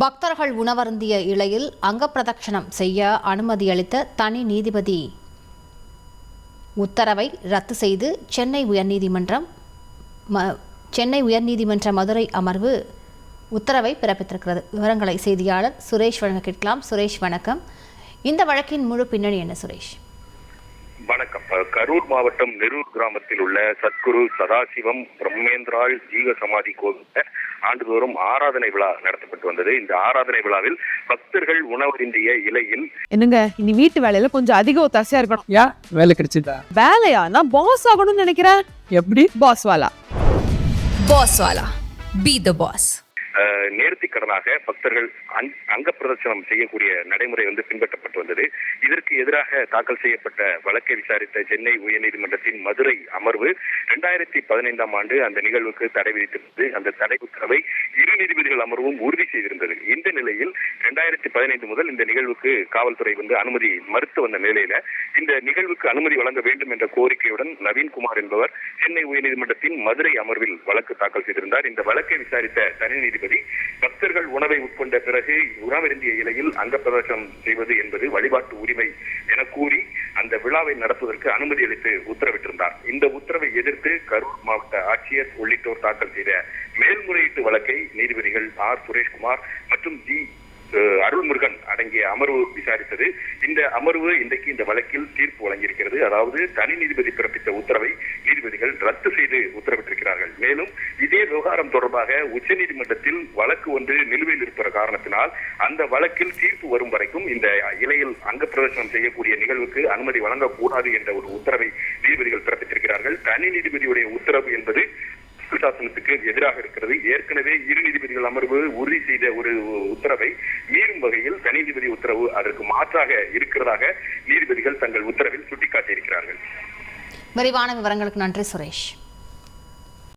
பக்தர்கள் உணவருந்திய இலையில் அங்கப்பிரதட்சணம் செய்ய அனுமதி அளித்த தனி நீதிபதி உத்தரவை ரத்து செய்து சென்னை உயர்நீதிமன்ற மதுரை அமர்வு உத்தரவை பிறப்பித்திருக்கிறது. விவரங்களை செய்தியாளர் சுரேஷ் வழங்க கேட்கலாம். சுரேஷ், வணக்கம். இந்த வழக்கின் முழு பின்னணி என்ன சுரேஷ்? வணக்கம். கரூர் மாவட்டம் நெரூர் கிராமத்தில் உள்ள சத்குரு சதாசிவம் பிரம்மேந்திராள் ஜீவ சமாதி கோவில் ஆண்டுதோறும் ஆராதனை விழா நடத்தப்பட்டு வந்தது. இந்த ஆராதனை விழாவில் பக்தர்கள் உணவருந்திய இலையில் என்னங்க இனி வீட்டு வேலையில கொஞ்சம் அதிக ஒத்தாசையா இருக்கணும். ஏன் வேலை கிடைச்சிட்டா? வேலையா? நான் பாஸ் ஆகணும்னு நினைக்கிறேன். எப்படி? பாஸ் வாலா. Be the boss. நேர்த்திக்கடனாக பக்தர்கள் அங்க பிரதர்சனம் செய்யக்கூடிய நடைமுறை பின்பற்றப்பட்டு வந்தது. இதற்கு எதிராக தாக்கல் செய்யப்பட்ட வழக்கை விசாரித்த சென்னை உயர்நீதிமன்றத்தின் மதுரை அமர்வு 2015ஆம் ஆண்டு அந்த நிகழ்வுக்கு தடை விதித்திருந்தது. அந்த தடை உத்தரவை இரு நீதிபதிகள் அமர்வும் உறுதி செய்திருந்தது. இந்த நிலையில் 2015 முதல் இந்த நிகழ்வுக்கு காவல்துறை அனுமதி மறுத்து வந்த நிலையில இந்த நிகழ்வுக்கு அனுமதி வழங்க வேண்டும் என்ற கோரிக்கையுடன் நவீன்குமார் என்பவர் சென்னை உயர்நீதிமன்றத்தின் மதுரை அமர்வில் வழக்கு தாக்கல் செய்திருந்தார். இந்த வழக்கை விசாரித்த தனி நீதிபதி பக்தர்கள் உணவை உட்கொண்ட பிறகு உணவருந்திய இலையில் அங்க பிரதர்சனம் செய்வது என்பது வழிபாட்டு உரிமை என கூறி அந்த விழாவை நடத்துவதற்கு அனுமதி அளித்து உத்தரவிட்டிருந்தார். இந்த உத்தரவை எதிர்த்து கரூர் மாவட்ட ஆட்சியர் உள்ளிட்டோர் தாக்கல் செய்த மேல்முறையீட்டு வழக்கை நீதிபதிகள் ஆர் சுரேஷ்குமார் மற்றும் ஜி அருள்முருகன் அடங்கிய அமர்வு விசாரித்தது. இந்த அமர்வு இன்றைக்கு இந்த வழக்கில் தீர்ப்பு வழங்கியிருக்கிறது. அதாவது தனி நீதிபதி பிறப்பித்த உத்தரவை நீதிபதிகள் ரத்து செய்து உத்தரவிட்டிருக்கிறார்கள். மேலும் இதே விவகாரம் தொடர்பாக உச்சநீதிமன்றத்தில் வழக்கு ஒன்று நிலுவையில் இருக்கிற காரணத்தினால் அந்த வழக்கில் தீர்ப்பு வரும் வரைக்கும் இந்த இலையில் அங்க பிரதர்சனம் செய்யக்கூடிய நிகழ்வுக்கு அனுமதி வழங்கக்கூடாது என்ற ஒரு உத்தரவை நீதிபதிகள் பிறப்பித்திருக்கிறார்கள். தனி நீதிபதியுடைய உத்தரவு என்பது சாசனத்துக்கு எதிராக இருக்கிறது. ஏற்கனவே இரு நீதிபதிகள் அமர்வு உறுதி செய்த ஒரு உத்தரவை மீறும் வகையில் தனி நீதிபதி உத்தரவு அதற்கு மாற்றாக இருக்கிறதாக நீதிபதிகள் தங்கள் உத்தரவில் சுட்டிக்காட்டியிருக்கிறார்கள். விரிவான விவரங்களுக்கு நன்றி சுரேஷ்.